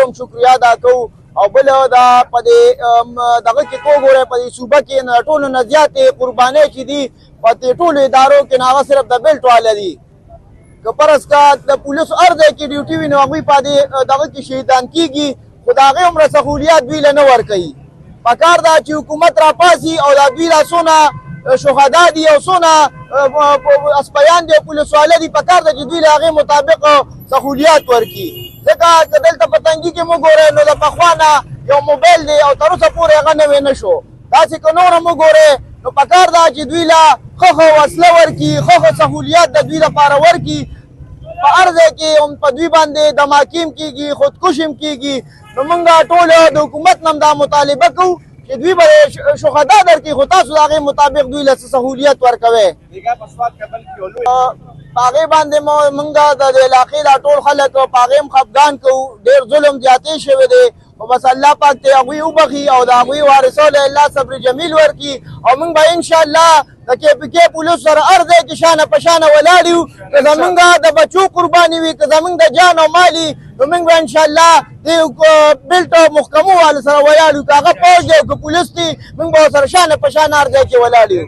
هم شکریا ادا کوو او بل دا په دغه کې کو ګوره په صوبه کې نه ټولو نه زیاتې قربانۍ چې دي په دې ټولو ادارو کې هغه صرف د بیلټ والا دي که فرض کا د پولیسو هر ځای کې ډیوټي وي نو هغوی په دې دغه کې شهیدان کېږي خو د هغې هومره سهولیات دوی له نه ورکوي پکار ده چې حکومت راپاسي او دا دوی لا څونه شهدا دي او څونه اسپیان دي او پولیس والا دي پکار ده چې دوی له هغې مطابق سهولیات ورکړي ځکه که دلته په تنګي کې موږ ګورئ نو د پخوا نه یو موبایل دی او تر اوسه پورې هغه نوی نه شو داسې که نور هم وګورئ نو پکار ده چې دوی له ښه وسله ورکړي ښه سهولیات د دوی لپاره ورکړي په هر ځای کې هم په دوی باندې دماکي هم کېږي خودکشي هم کېږي نو موږ ټول د حکومت نه هم دا مطالبه کوو چې دوی به شهدا درکړي خو تاسو د هغې مطابق دوی له سهولیت ورکوئ په هغې باندې موږ د علاقې دا ټول خلک په هغې هم خفګان کوو ډېر ظلم زیاتې شوی دی خو بس الله پاک ته هغوی وبخي او د هغوی وارثو له الله صبر جمیل ورکړي او موږ به انشاءالله د KPK پولیسو سره هر ځای کې شانه په شانه ولاړ یو که زموږ د بچو قرباني وي که زموږ د جان او مال وي نو موږ به انشاءالله د بیلټ او محکمو والو سره ولاړ یو که هغه پوځ دی او که پولیس دي موږ به ورسره شانه په شانه هر ځای کې ولاړ یو